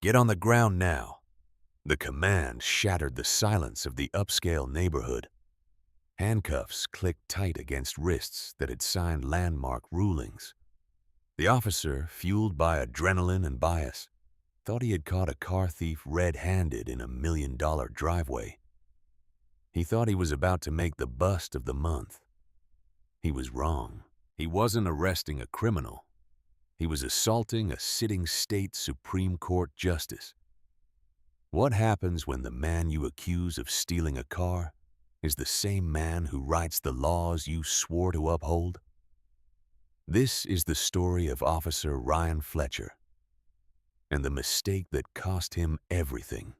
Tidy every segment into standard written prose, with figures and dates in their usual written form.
Get on the ground now. The command shattered the silence of the upscale neighborhood. Handcuffs clicked tight against wrists that had signed landmark rulings. The officer, fueled by adrenaline and bias, thought he had caught a car thief red-handed in $1 million driveway. He thought he was about to make the bust of the month. He was wrong. He wasn't arresting a criminal. He was assaulting a sitting state Supreme Court justice. What happens when the man you accuse of stealing a car is the same man who writes the laws you swore to uphold? This is the story of Officer Ryan Fletcher and the mistake that cost him everything.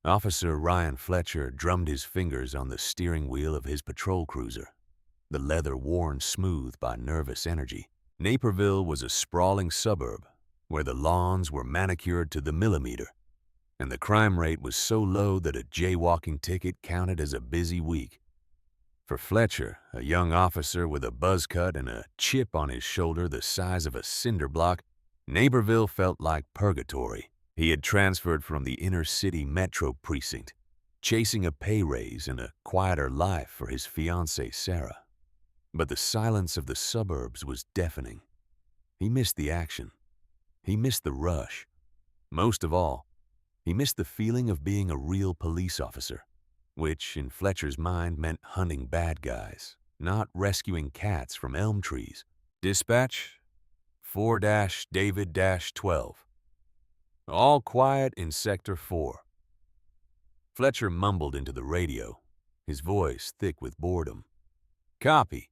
Officer Ryan Fletcher drummed his fingers on the steering wheel of his patrol cruiser, the leather worn smooth by nervous energy. Naperville was a sprawling suburb where the lawns were manicured to the millimeter, and the crime rate was so low that a jaywalking ticket counted as a busy week. For Fletcher, a young officer with a buzz cut and a chip on his shoulder the size of a cinder block, Naperville felt like purgatory. He had transferred from the inner city metro precinct, chasing a pay raise and a quieter life for his fiancée Sarah. But the silence of the suburbs was deafening. He missed the action. He missed the rush. Most of all, he missed the feeling of being a real police officer, which in Fletcher's mind meant hunting bad guys, not rescuing cats from elm trees. Dispatch 4-David-12. All quiet in Sector 4. Fletcher mumbled into the radio, his voice thick with boredom. Copy.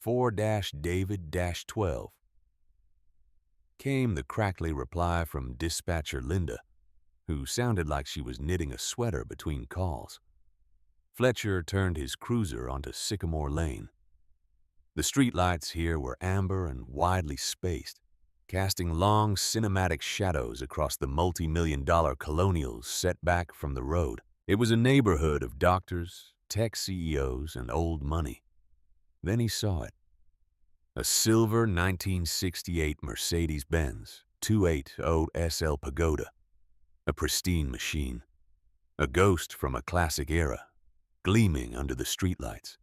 4-David-12. Came the crackly reply from dispatcher Linda, who sounded like she was knitting a sweater between calls. Fletcher turned his cruiser onto Sycamore Lane. The streetlights here were amber and widely spaced, casting long cinematic shadows across the multi-million-dollar colonials set back from the road. It was a neighborhood of doctors, tech CEOs, and old money. Then he saw it. A silver 1968 Mercedes-Benz 280 SL Pagoda. A pristine machine. A ghost from a classic era, gleaming under the streetlights.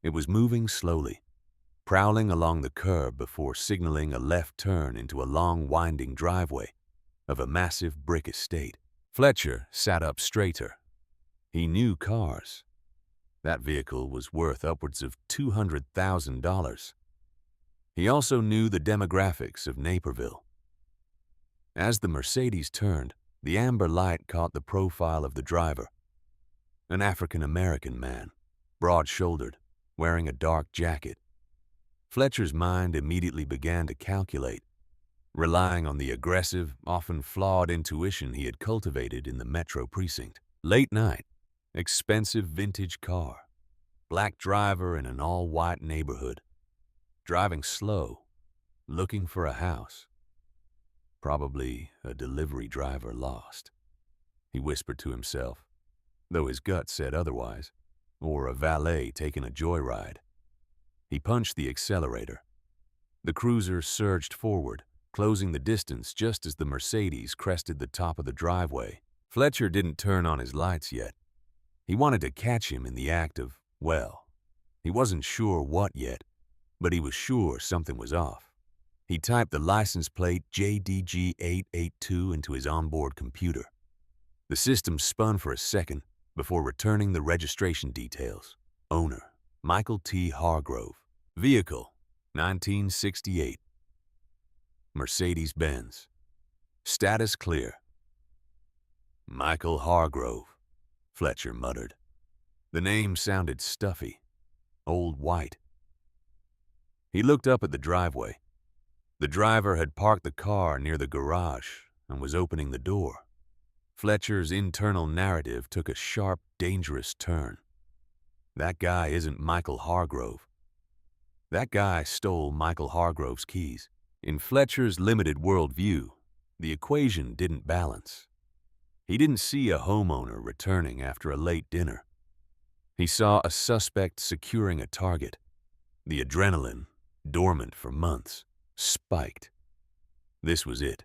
It was moving slowly, prowling along the curb before signaling a left turn into a long winding driveway of a massive brick estate. Fletcher sat up straighter. He knew cars. That vehicle was worth upwards of $200,000. He also knew the demographics of Naperville. As the Mercedes turned, the amber light caught the profile of the driver, an African-American man, broad-shouldered, wearing a dark jacket. Fletcher's mind immediately began to calculate, relying on the aggressive, often flawed intuition he had cultivated in the metro precinct. Late night, expensive vintage car, black driver in an all-white neighborhood, driving slow, looking for a house. Probably a delivery driver lost, he whispered to himself, though his gut said otherwise, or a valet taking a joyride. He punched the accelerator. The cruiser surged forward, closing the distance just as the Mercedes crested the top of the driveway. Fletcher didn't turn on his lights yet. He wanted to catch him in the act of, well, he wasn't sure what yet, but he was sure something was off. He typed the license plate JDG882 into his onboard computer. The system spun for a second before returning the registration details. Owner, Michael T. Hargrove. Vehicle, 1968. Mercedes-Benz. Status clear. Michael Hargrove, Fletcher muttered. The name sounded stuffy, old white. He looked up at the driveway. The driver had parked the car near the garage and was opening the door. Fletcher's internal narrative took a sharp, dangerous turn. That guy isn't Michael Hargrove. That guy stole Michael Hargrove's keys. In Fletcher's limited worldview, the equation didn't balance. He didn't see a homeowner returning after a late dinner. He saw a suspect securing a target. The adrenaline, dormant for months, spiked. This was it.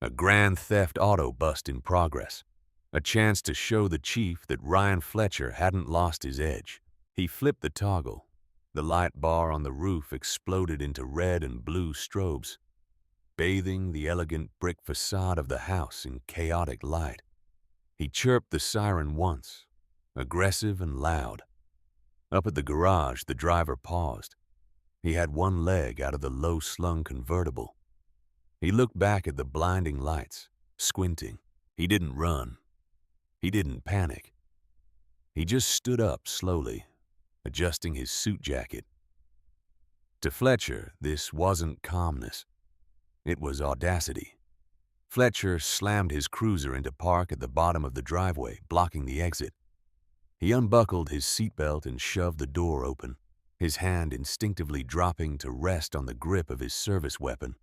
A grand theft auto bust in progress. A chance to show the chief that Ryan Fletcher hadn't lost his edge. He flipped the toggle. The light bar on the roof exploded into red and blue strobes, bathing the elegant brick facade of the house in chaotic light. He chirped the siren once, aggressive and loud. Up at the garage, the driver paused. He had one leg out of the low-slung convertible. He looked back at the blinding lights, squinting. He didn't run. He didn't panic. He just stood up slowly, adjusting his suit jacket. To Fletcher, this wasn't calmness. It was audacity. Fletcher slammed his cruiser into park at the bottom of the driveway, blocking the exit. He unbuckled his seatbelt and shoved the door open, his hand instinctively dropping to rest on the grip of his service weapon,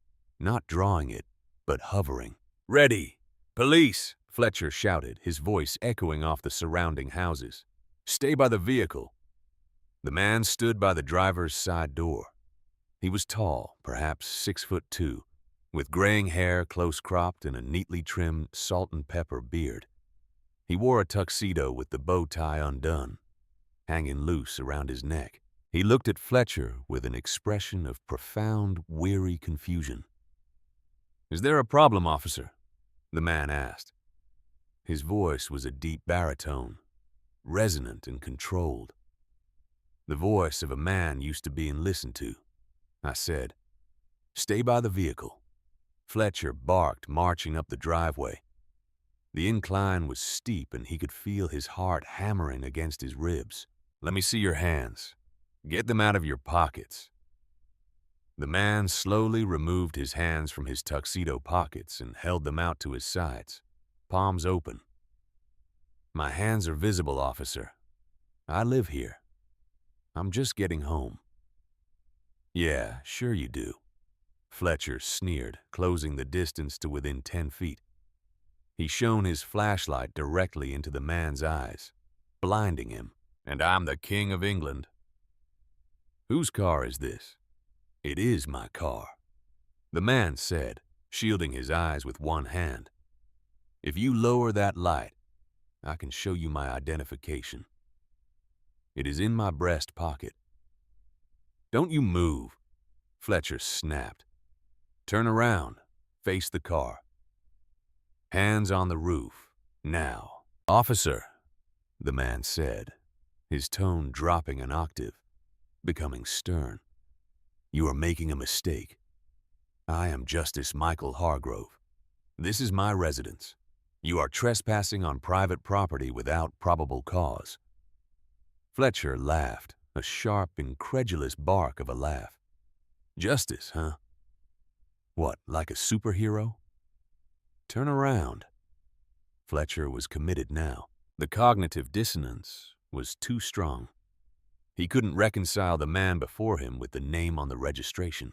not drawing it, but hovering. "Ready! Police!" Fletcher shouted, his voice echoing off the surrounding houses. "Stay by the vehicle." The man stood by the driver's side door. He was tall, perhaps 6'2", with graying hair close-cropped and a neatly trimmed salt and pepper beard. He wore a tuxedo with the bow tie undone, hanging loose around his neck. He looked at Fletcher with an expression of profound, weary confusion. "Is there a problem, officer?" the man asked. His voice was a deep baritone, resonant and controlled. The voice of a man used to being listened to. I said, "Stay by the vehicle." Fletcher barked, marching up the driveway. The incline was steep and he could feel his heart hammering against his ribs. "Let me see your hands. Get them out of your pockets." The man slowly removed his hands from his tuxedo pockets and held them out to his sides, palms open. "My hands are visible, officer. I live here. I'm just getting home." "Yeah, sure you do," Fletcher sneered, closing the distance to within 10 feet. He shone his flashlight directly into the man's eyes, blinding him. "And I'm the King of England." "Whose car is this?" "It is my car," the man said, shielding his eyes with one hand. "If you lower that light, I can show you my identification. It is in my breast pocket." "Don't you move," Fletcher snapped. "Turn around, face the car. Hands on the roof, now." "Officer," the man said, his tone dropping an octave, becoming stern, "you are making a mistake. I am Justice Michael Hargrove. This is my residence. You are trespassing on private property without probable cause." Fletcher laughed, a sharp, incredulous bark of a laugh. "Justice, huh? What, like a superhero? Turn around." Fletcher was committed now. The cognitive dissonance was too strong. He couldn't reconcile the man before him with the name on the registration.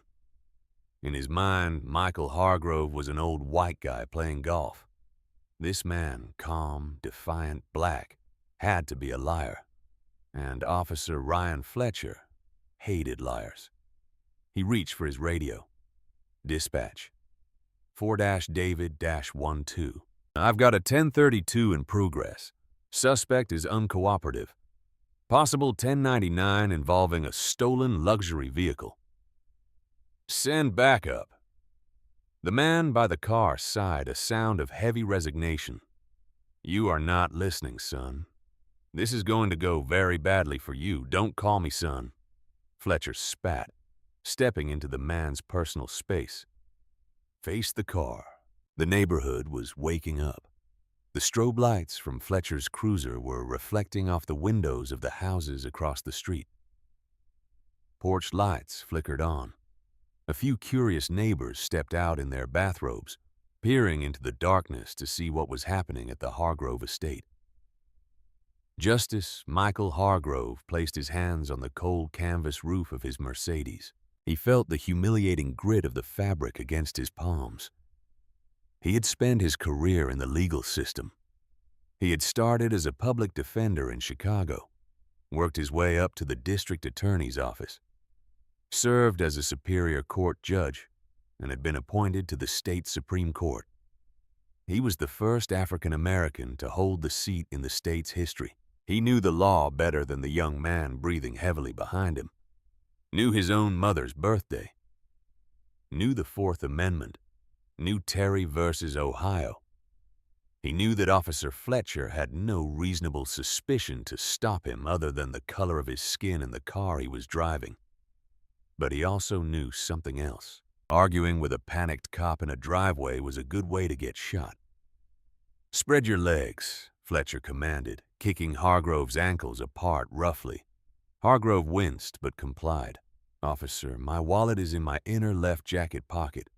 In his mind, Michael Hargrove was an old white guy playing golf. This man, calm, defiant, black, had to be a liar. And Officer Ryan Fletcher hated liars. He reached for his radio. "Dispatch. 4-David-12. I've got a 1032 in progress. Suspect is uncooperative. Possible 1099 involving a stolen luxury vehicle. Send backup." The man by the car sighed, a sound of heavy resignation. "You are not listening, son. This is going to go very badly for you. Don't call me son." Fletcher spat, stepping into the man's personal space. "Face the car." The neighborhood was waking up. The strobe lights from Fletcher's cruiser were reflecting off the windows of the houses across the street. Porch lights flickered on. A few curious neighbors stepped out in their bathrobes, peering into the darkness to see what was happening at the Hargrove estate. Justice Michael Hargrove placed his hands on the cold canvas roof of his Mercedes. He felt the humiliating grit of the fabric against his palms. He had spent his career in the legal system. He had started as a public defender in Chicago, worked his way up to the district attorney's office, served as a superior court judge, and had been appointed to the state Supreme Court. He was the first African American to hold the seat in the state's history. He knew the law better than the young man breathing heavily behind him. Knew his own mother's birthday. Knew the Fourth Amendment. Knew Terry versus Ohio. He knew that Officer Fletcher had no reasonable suspicion to stop him other than the color of his skin and the car he was driving. But he also knew something else. Arguing with a panicked cop in a driveway was a good way to get shot. "Spread your legs," Fletcher commanded, kicking Hargrove's ankles apart roughly. Hargrove winced but complied. "Officer, my wallet is in my inner left jacket pocket.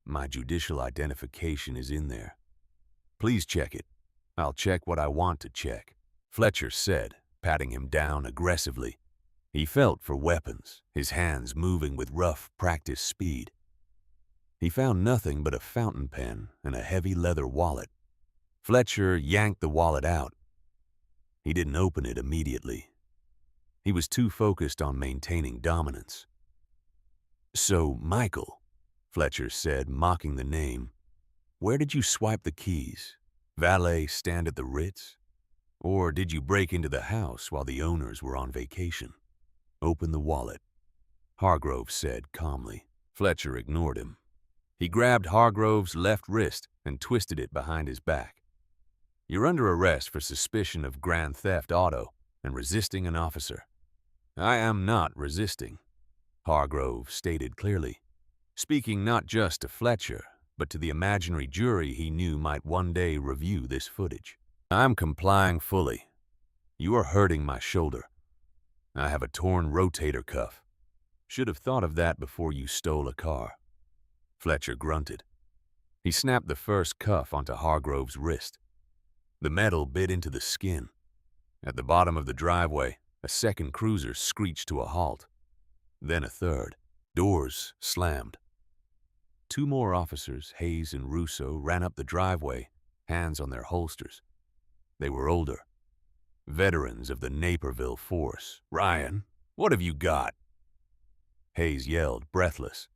My judicial identification is in there. Please check it. I'll check what I want to check," Fletcher said, patting him down aggressively. He felt for weapons, his hands moving with rough, practiced speed. He found nothing but a fountain pen and a heavy leather wallet. Fletcher yanked the wallet out. He didn't open it immediately. He was too focused on maintaining dominance. "So, Michael," Fletcher said, mocking the name, "where did you swipe the keys? Valet stand at the Ritz? Or did you break into the house while the owners were on vacation?" "Open the wallet," Hargrove said calmly. Fletcher ignored him. He grabbed Hargrove's left wrist and twisted it behind his back. "You're under arrest for suspicion of grand theft auto and resisting an officer." "I am not resisting," Hargrove stated clearly, speaking not just to Fletcher, but to the imaginary jury he knew might one day review this footage. "I'm complying fully. You are hurting my shoulder. I have a torn rotator cuff. Should have thought of that before you stole a car." Fletcher grunted. He snapped the first cuff onto Hargrove's wrist. The metal bit into the skin. At the bottom of the driveway, a second cruiser screeched to a halt. Then a third. Doors slammed. Two more officers, Hayes and Russo, ran up the driveway, hands on their holsters. They were older. Veterans of the Naperville force. "Ryan, what have you got?" Hayes yelled, breathless.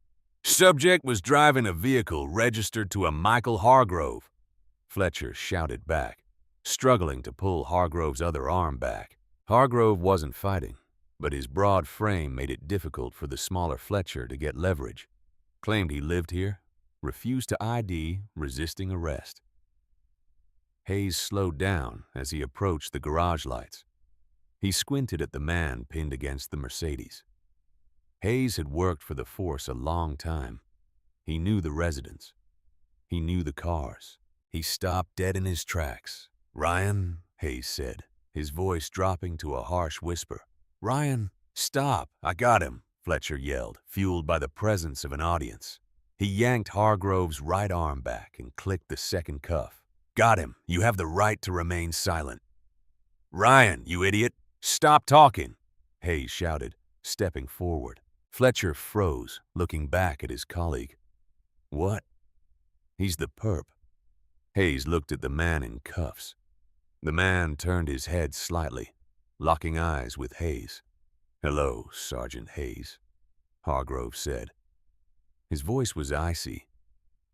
"Subject was driving a vehicle registered to a Michael Hargrove," Fletcher shouted back, struggling to pull Hargrove's other arm back. Hargrove wasn't fighting, but his broad frame made it difficult for the smaller Fletcher to get leverage. Claimed he lived here, refused to ID, resisting arrest. Hayes slowed down as he approached the garage lights. He squinted at the man pinned against the Mercedes. Hayes had worked for the force a long time. He knew the residents. He knew the cars. He stopped dead in his tracks. "Ryan," Hayes said, his voice dropping to a harsh whisper. "Ryan, stop, I got him," Fletcher yelled, fueled by the presence of an audience. He yanked Hargrove's right arm back and clicked the second cuff. "Got him. You have the right to remain silent." "Ryan, you idiot, stop talking," Hayes shouted, stepping forward. Fletcher froze, looking back at his colleague. "What?" "He's the perp." Hayes looked at the man in cuffs. The man turned his head slightly, locking eyes with Hayes. "Hello, Sergeant Hayes," Hargrove said. His voice was icy.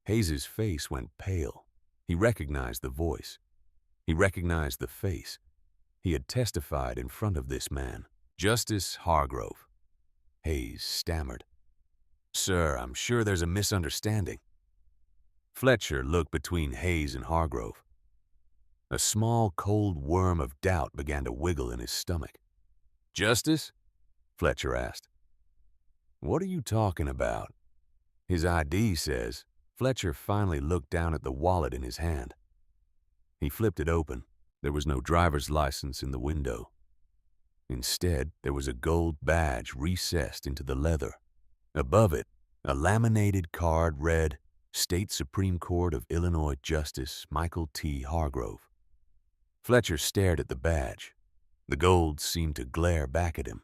Hayes's face went pale. He recognized the voice. He recognized the face. He had testified in front of this man, Justice Hargrove. Hayes stammered. "Sir, I'm sure there's a misunderstanding." Fletcher looked between Hayes and Hargrove. A small, cold worm of doubt began to wiggle in his stomach. "Justice?" Fletcher asked. "What are you talking about?" "His ID says." Fletcher finally looked down at the wallet in his hand. He flipped it open. There was no driver's license in the window. Instead, there was a gold badge recessed into the leather. Above it, a laminated card read, "State Supreme Court of Illinois Justice Michael T. Hargrove." Fletcher stared at the badge. The gold seemed to glare back at him.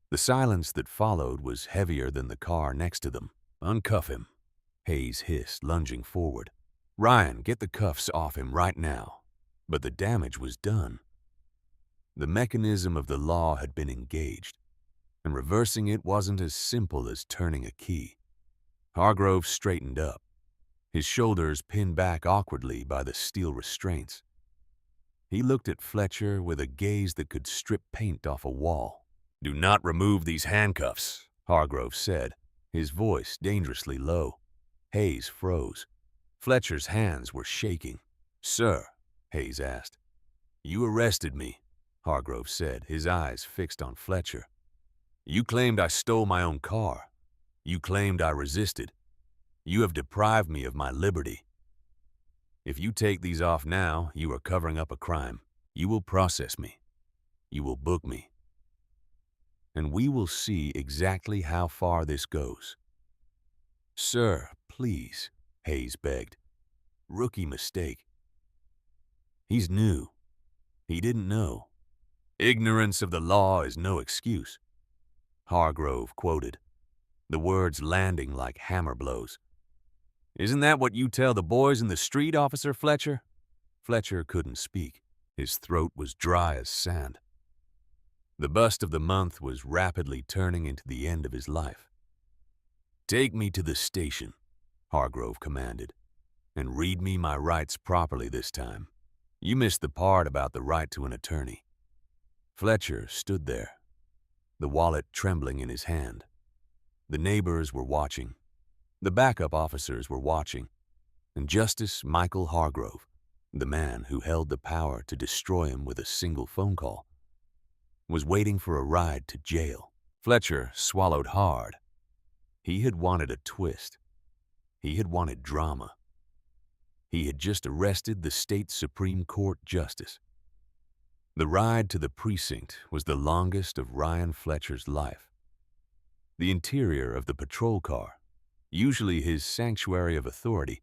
The silence that followed was heavier than the car next to them. "Uncuff him," Hayes hissed, lunging forward. "Ryan, get the cuffs off him right now." But the damage was done. The mechanism of the law had been engaged, and reversing it wasn't as simple as turning a key. Hargrove straightened up. his shoulders pinned back awkwardly by the steel restraints. He looked at Fletcher with a gaze that could strip paint off a wall. "Do not remove these handcuffs," Hargrove said, his voice dangerously low. Hayes froze. Fletcher's hands were shaking. "Sir," Hayes asked. "You arrested me," Hargrove said, his eyes fixed on Fletcher. "You claimed I stole my own car. You claimed I resisted. You have deprived me of my liberty. If you take these off now, you are covering up a crime. You will process me. You will book me. And we will see exactly how far this goes." "Sir, please," Hayes begged. "Rookie mistake." "He's new. He didn't know." "Ignorance of the law is no excuse," Hargrove quoted, the words landing like hammer blows. "Isn't that what you tell the boys in the street, Officer Fletcher?" Fletcher couldn't speak. His throat was dry as sand. The bust of the month was rapidly turning into the end of his life. "Take me to the station," Hargrove commanded, "and read me my rights properly this time. You missed the part about the right to an attorney." Fletcher stood there, the wallet trembling in his hand. The neighbors were watching. The backup officers were watching. And Justice Michael Hargrove, the man who held the power to destroy him with a single phone call, was waiting for a ride to jail. Fletcher swallowed hard. He had wanted a twist. He had wanted drama. He had just arrested the state Supreme Court justice. The ride to the precinct was the longest of Ryan Fletcher's life. The interior of the patrol car, usually his sanctuary of authority,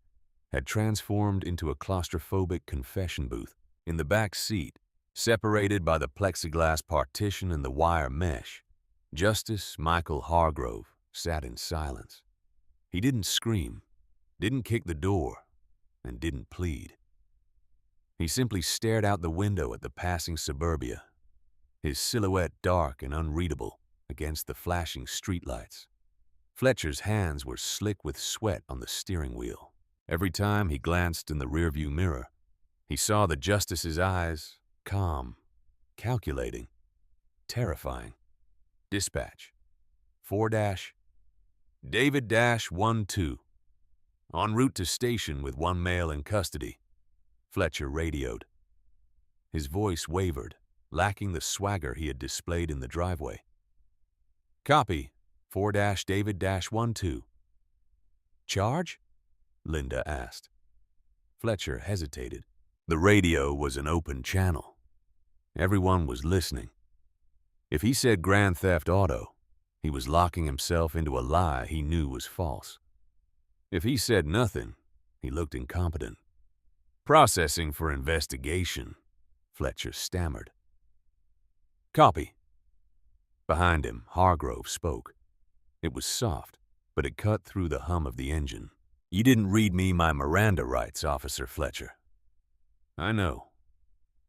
had transformed into a claustrophobic confession booth. In the back seat, separated by the plexiglass partition and the wire mesh, Justice Michael Hargrove sat in silence. He didn't scream, didn't kick the door, and didn't plead. He simply stared out the window at the passing suburbia, his silhouette dark and unreadable against the flashing streetlights. Fletcher's hands were slick with sweat on the steering wheel. Every time he glanced in the rearview mirror, he saw the justice's eyes, calm, calculating, terrifying. Dispatch. 4-David-12. En route to station with one male in custody, Fletcher radioed. His voice wavered, lacking the swagger he had displayed in the driveway. "Copy. 4-David-12. "Charge?" Linda asked. Fletcher hesitated. The radio was an open channel. Everyone was listening. If he said Grand Theft Auto, he was locking himself into a lie he knew was false. If he said nothing, he looked incompetent. "Processing for investigation," Fletcher stammered. "Copy." Behind him, Hargrove spoke. It was soft, but it cut through the hum of the engine. "You didn't read me my Miranda rights, Officer Fletcher." "I know,"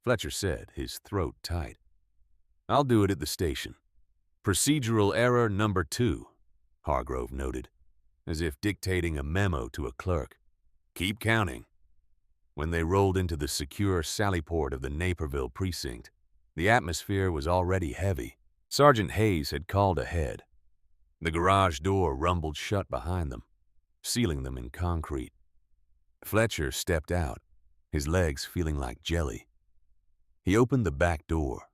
Fletcher said, his throat tight. "I'll do it at the station." "Procedural error number 2, Hargrove noted, as if dictating a memo to a clerk. "Keep counting." When they rolled into the secure sallyport of the Naperville precinct, the atmosphere was already heavy. Sergeant Hayes had called ahead. The garage door rumbled shut behind them, sealing them in concrete. Fletcher stepped out, his legs feeling like jelly. He opened the back door.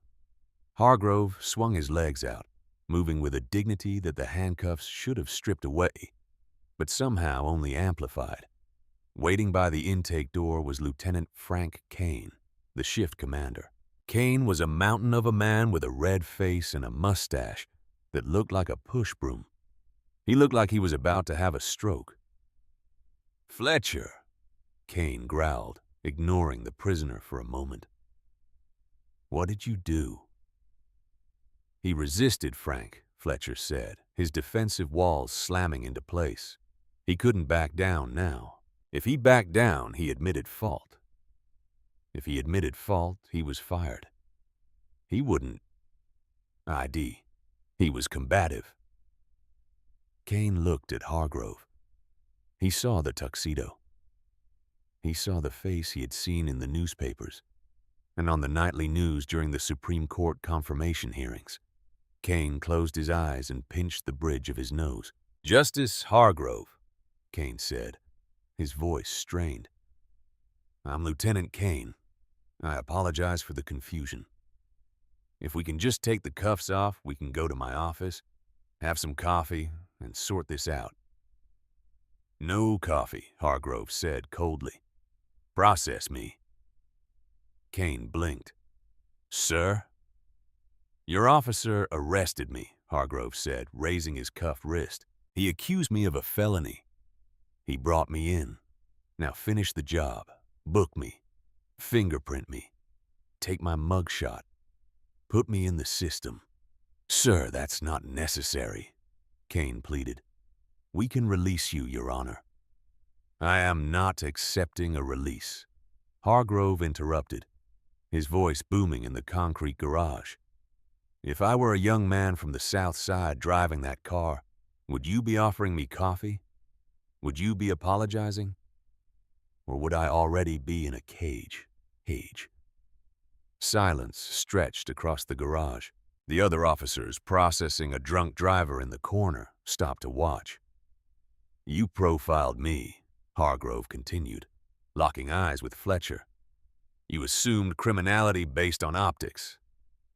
Hargrove swung his legs out, moving with a dignity that the handcuffs should have stripped away, but somehow only amplified. Waiting by the intake door was Lieutenant Frank Kane, the shift commander. Kane was a mountain of a man with a red face and a mustache that looked like a push broom. He looked like he was about to have a stroke. "Fletcher," Kane growled, ignoring the prisoner for a moment. "What did you do?" "He resisted, Frank," Fletcher said, his defensive walls slamming into place. He couldn't back down now. If he backed down, he admitted fault. If he admitted fault, he was fired. He wouldn't ID. He was combative. Kane looked at Hargrove. He saw the tuxedo. He saw the face he had seen in the newspapers and on the nightly news during the Supreme Court confirmation hearings. Kane closed his eyes and pinched the bridge of his nose. "Justice Hargrove," Kane said, his voice strained. "I'm Lieutenant Kane. I apologize for the confusion. If we can just take the cuffs off, we can go to my office, have some coffee, and sort this out." "No coffee," Hargrove said coldly. "Process me." Kane blinked. "Sir?" "Your officer arrested me," Hargrove said, raising his cuffed wrist. "He accused me of a felony. He brought me in. Now finish the job. Book me. Fingerprint me. Take my mugshot. Put me in the system." "Sir, that's not necessary," Kane pleaded. "We can release you, Your Honor." "I am not accepting a release," Hargrove interrupted, his voice booming in the concrete garage. "If I were a young man from the South Side driving that car, would you be offering me coffee? Would you be apologizing? Or would I already be in a cage? Silence stretched across the garage. The other officers, processing a drunk driver in the corner, stopped to watch. "You profiled me," Hargrove continued, locking eyes with Fletcher. "You assumed criminality based on optics.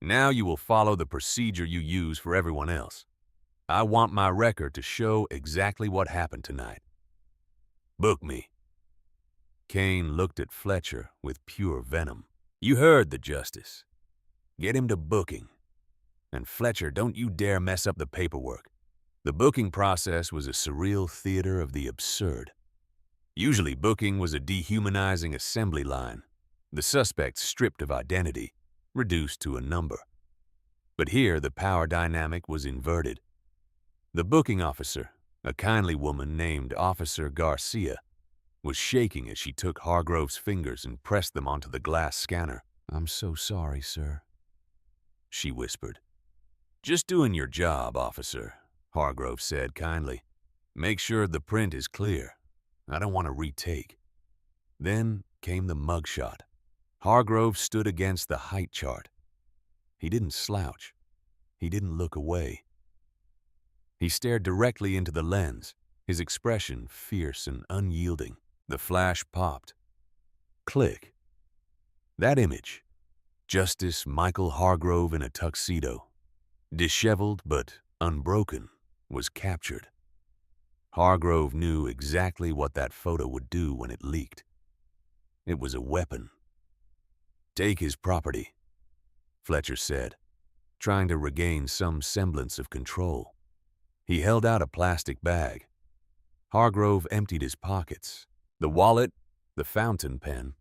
Now you will follow the procedure you use for everyone else. I want my record to show exactly what happened tonight. Book me." Kane looked at Fletcher with pure venom. "You heard the justice. Get him to booking. And Fletcher, don't you dare mess up the paperwork." The booking process was a surreal theater of the absurd. Usually booking was a dehumanizing assembly line, the suspect stripped of identity, reduced to a number. But here the power dynamic was inverted. The booking officer, a kindly woman named Officer Garcia, was shaking as she took Hargrove's fingers and pressed them onto the glass scanner. "I'm so sorry, sir," she whispered. "Just doing your job, officer," Hargrove said kindly. "Make sure the print is clear. I don't want to retake." Then came the mugshot. Hargrove stood against the height chart. He didn't slouch. He didn't look away. He stared directly into the lens, his expression fierce and unyielding. The flash popped. Click. That image, Justice Michael Hargrove in a tuxedo, disheveled but unbroken, was captured. Hargrove knew exactly what that photo would do when it leaked. It was a weapon. "Take his property," Fletcher said, trying to regain some semblance of control. He held out a plastic bag. Hargrove emptied his pockets. The wallet, the fountain pen,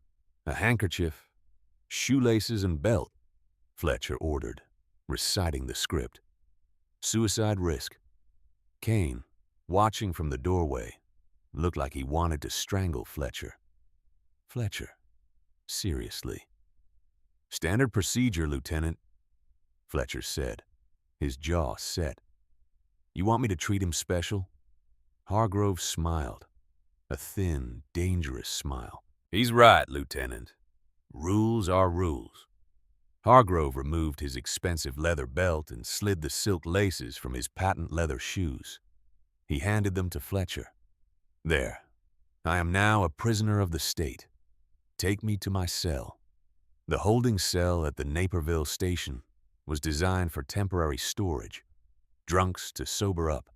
a handkerchief, shoelaces and belt, Fletcher ordered, reciting the script. Suicide risk. Kane, watching from the doorway, looked like he wanted to strangle Fletcher. "Fletcher, seriously." "Standard procedure, Lieutenant," Fletcher said, his jaw set. "You want me to treat him special?" Hargrove smiled, a thin, dangerous smile. "He's right, Lieutenant. Rules are rules." Hargrove removed his expensive leather belt and slid the silk laces from his patent leather shoes. He handed them to Fletcher. "There. I am now a prisoner of the state. Take me to my cell." The holding cell at the Naperville station was designed for temporary storage, drunks to sober up,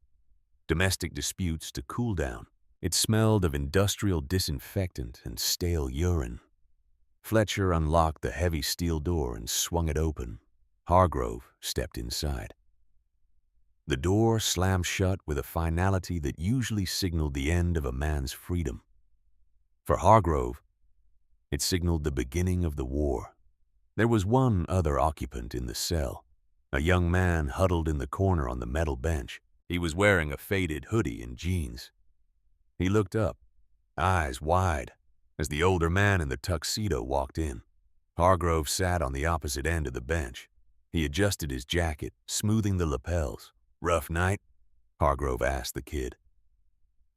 domestic disputes to cool down. It smelled of industrial disinfectant and stale urine. Fletcher unlocked the heavy steel door and swung it open. Hargrove stepped inside. The door slammed shut with a finality that usually signaled the end of a man's freedom. For Hargrove, it signaled the beginning of the war. There was one other occupant in the cell, a young man huddled in the corner on the metal bench. He was wearing a faded hoodie and jeans. He looked up, eyes wide, as the older man in the tuxedo walked in. Hargrove sat on the opposite end of the bench. He adjusted his jacket, smoothing the lapels. "Rough night?" Hargrove asked the kid.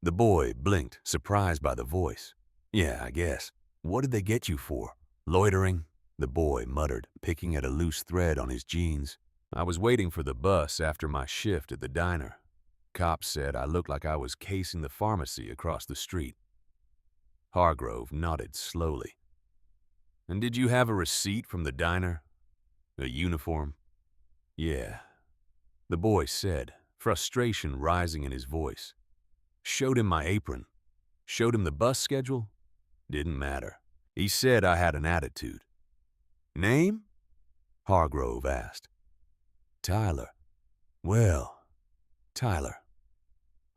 The boy blinked, surprised by the voice. Yeah, I guess. What did they get you for? Loitering? The boy muttered, picking at a loose thread on his jeans. I was waiting for the bus after my shift at the diner. Cops said I looked like I was casing the pharmacy across the street. Hargrove nodded slowly. And did you have a receipt from the diner? A uniform? Yeah, the boy said, frustration rising in his voice. Showed him my apron. Showed him the bus schedule. Didn't matter. He said I had an attitude. Name? Hargrove asked. Tyler. Well, Tyler,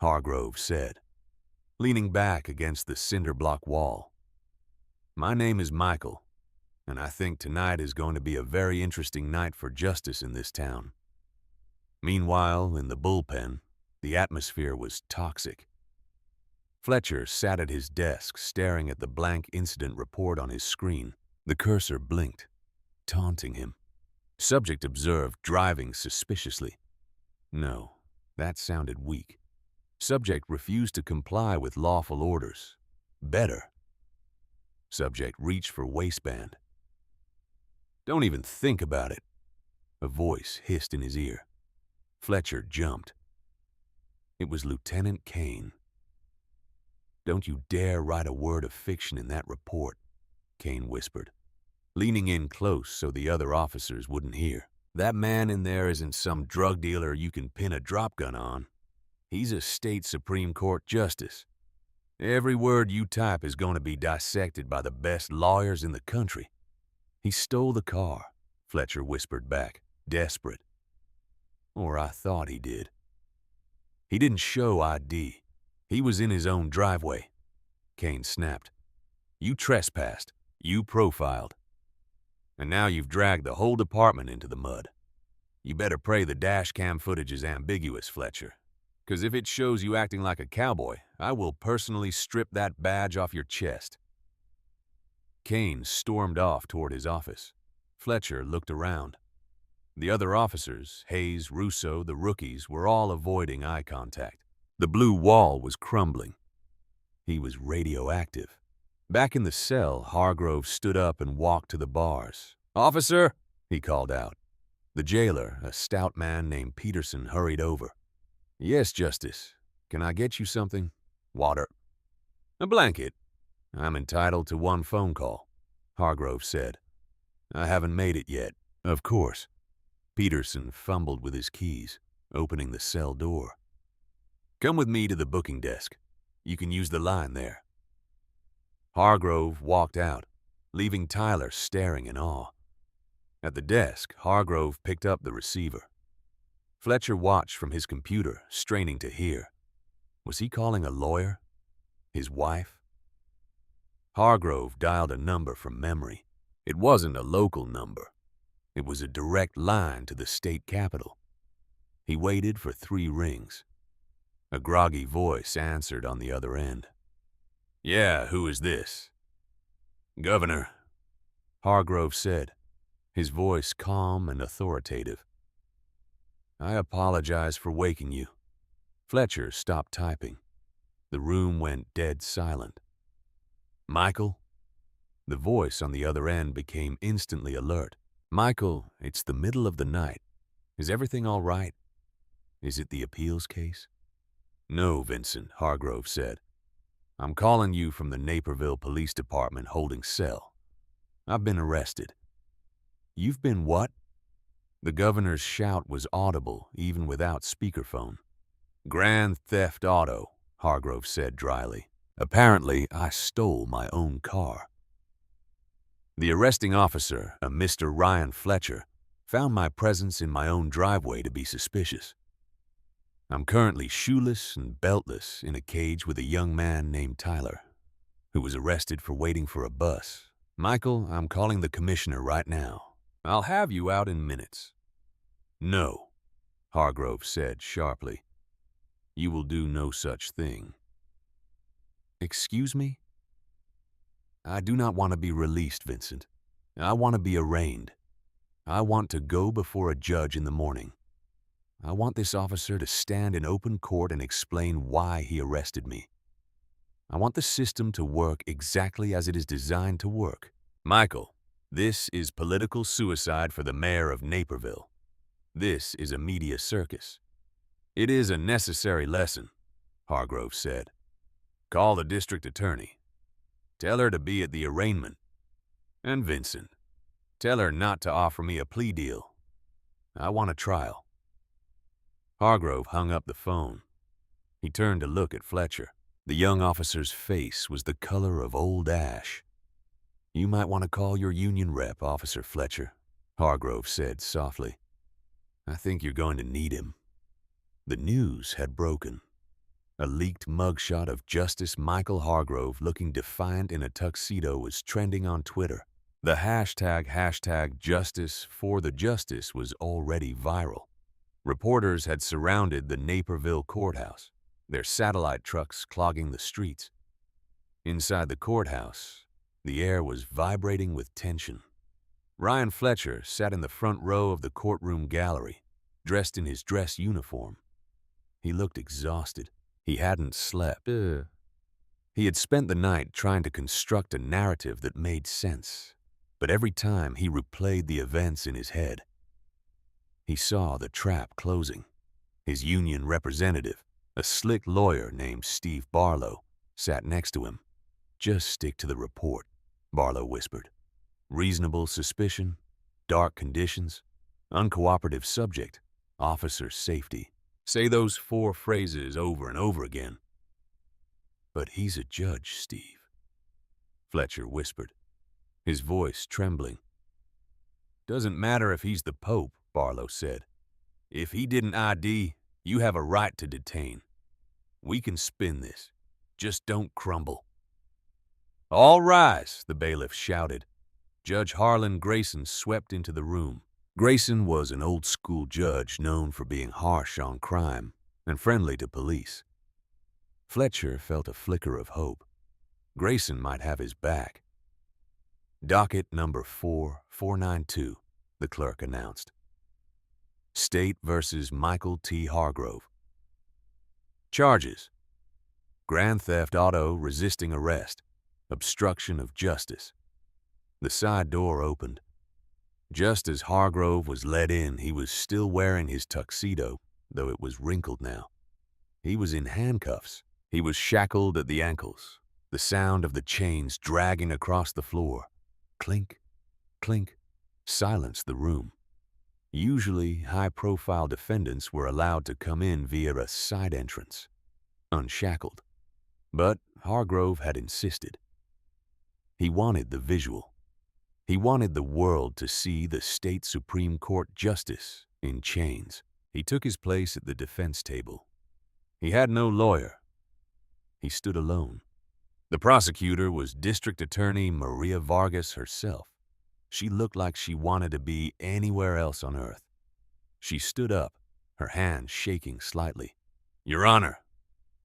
Hargrove said, leaning back against the cinder block wall. My name is Michael, and I think tonight is going to be a very interesting night for justice in this town. Meanwhile, in the bullpen, the atmosphere was toxic. Fletcher sat at his desk staring at the blank incident report on his screen. The cursor blinked, taunting him. Subject observed driving suspiciously. No, that sounded weak. Subject refused to comply with lawful orders. Better. Subject reached for waistband. Don't even think about it. A voice hissed in his ear. Fletcher jumped. It was Lieutenant Kane. Don't you dare write a word of fiction in that report, Kane whispered, leaning in close so the other officers wouldn't hear. That man in there isn't some drug dealer you can pin a drop gun on. He's a state Supreme Court justice. Every word you type is going to be dissected by the best lawyers in the country. He stole the car, Fletcher whispered back, desperate. Or I thought he did. He didn't show ID. He was in his own driveway. Kane snapped. You trespassed. You profiled. And now you've dragged the whole department into the mud. You better pray the dash cam footage is ambiguous, Fletcher. 'Cause if it shows you acting like a cowboy, I will personally strip that badge off your chest. Kane stormed off toward his office. Fletcher looked around. The other officers, Hayes, Russo, the rookies, were all avoiding eye contact. The blue wall was crumbling. He was radioactive. Back in the cell, Hargrove stood up and walked to the bars. Officer, he called out. The jailer, a stout man named Peterson, hurried over. Yes, Justice. Can I get you something? Water. A blanket. I'm entitled to one phone call, Hargrove said. I haven't made it yet. Of course. Peterson fumbled with his keys, opening the cell door. Come with me to the booking desk. You can use the line there. Hargrove walked out, leaving Tyler staring in awe. At the desk, Hargrove picked up the receiver. Fletcher watched from his computer, straining to hear. Was he calling a lawyer? His wife? Hargrove dialed a number from memory. It wasn't a local number. It was a direct line to the state capitol. He waited for 3 rings. A groggy voice answered on the other end. Yeah, who is this? Governor, Hargrove said, his voice calm and authoritative. I apologize for waking you. Fletcher stopped typing. The room went dead silent. Michael? The voice on the other end became instantly alert. Michael, it's the middle of the night. Is everything all right? Is it the appeals case? No, Vincent, Hargrove said. I'm calling you from the Naperville Police Department holding cell. I've been arrested. You've been what? The governor's shout was audible even without speakerphone. Grand theft auto, Hargrove said dryly. Apparently, I stole my own car. The arresting officer, a Mr. Ryan Fletcher, found my presence in my own driveway to be suspicious. I'm currently shoeless and beltless in a cage with a young man named Tyler, who was arrested for waiting for a bus. Michael, I'm calling the commissioner right now. I'll have you out in minutes. No, Hargrove said sharply. You will do no such thing. Excuse me? I do not want to be released, Vincent. I want to be arraigned. I want to go before a judge in the morning. I want this officer to stand in open court and explain why he arrested me. I want the system to work exactly as it is designed to work. Michael, this is political suicide for the mayor of Naperville. This is a media circus. It is a necessary lesson, Hargrove said. Call the district attorney. Tell her to be at the arraignment. And Vincent, tell her not to offer me a plea deal. I want a trial. Hargrove hung up the phone. He turned to look at Fletcher. The young officer's face was the color of old ash. You might want to call your union rep, Officer Fletcher, Hargrove said softly. I think you're going to need him. The news had broken. A leaked mugshot of Justice Michael Hargrove looking defiant in a tuxedo was trending on Twitter. The hashtag Justice for the Justice was already viral. Reporters had surrounded the Naperville courthouse, their satellite trucks clogging the streets. Inside the courthouse, the air was vibrating with tension. Ryan Fletcher sat in the front row of the courtroom gallery, dressed in his dress uniform. He looked exhausted. He hadn't slept. He had spent the night trying to construct a narrative that made sense, but every time he replayed the events in his head. He saw the trap closing. His union representative, a slick lawyer named Steve Barlow, sat next to him. Just stick to the report, Barlow whispered. Reasonable suspicion, dark conditions, uncooperative subject, officer safety. Say those 4 phrases over and over again. But he's a judge, Steve, Fletcher whispered, his voice trembling. Doesn't matter if he's the Pope, Barlow said. If he didn't ID, you have a right to detain. We can spin this. Just don't crumble. All rise, the bailiff shouted. Judge Harlan Grayson swept into the room. Grayson was an old-school judge known for being harsh on crime and friendly to police. Fletcher felt a flicker of hope. Grayson might have his back. Docket number 4492, the clerk announced. State versus Michael T. Hargrove. Charges: grand theft auto resisting arrest, obstruction of justice. The side door opened. Just as Hargrove was let in, he was still wearing his tuxedo, though it was wrinkled now. He was in handcuffs. He was shackled at the ankles, the sound of the chains dragging across the floor. Clink, clink, silenced the room. Usually, high-profile defendants were allowed to come in via a side entrance, unshackled. But Hargrove had insisted. He wanted the visual. He wanted the world to see the state Supreme Court justice in chains. He took his place at the defense table. He had no lawyer. He stood alone. The prosecutor was District Attorney Maria Vargas herself. She looked like she wanted to be anywhere else on earth. She stood up, her hand shaking slightly. Your Honor,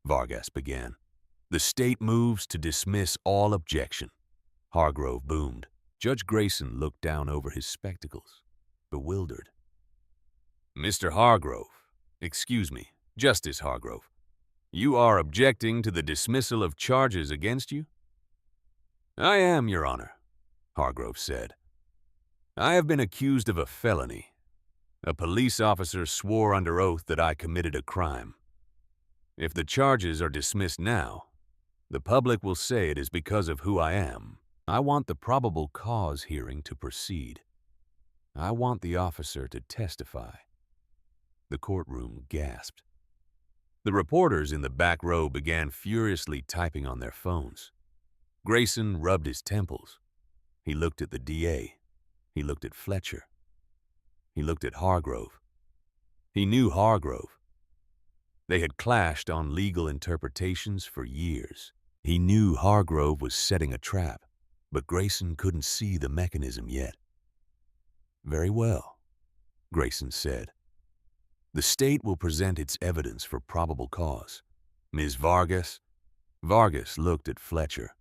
Vargas began, the state moves to dismiss all objection. Hargrove boomed. Judge Grayson looked down over his spectacles, bewildered. Mr. Hargrove, excuse me, Justice Hargrove, you are objecting to the dismissal of charges against you? I am, Your Honor, Hargrove said. I have been accused of a felony. A police officer swore under oath that I committed a crime. If the charges are dismissed now, the public will say it is because of who I am. I want the probable cause hearing to proceed. I want the officer to testify. The courtroom gasped. The reporters in the back row began furiously typing on their phones. Grayson rubbed his temples. He looked at the DA. He looked at Fletcher. He looked at Hargrove. He knew Hargrove. They had clashed on legal interpretations for years. He knew Hargrove was setting a trap, but Grayson couldn't see the mechanism yet. Very well, Grayson said. The state will present its evidence for probable cause. Ms. Vargas? Vargas looked at Fletcher.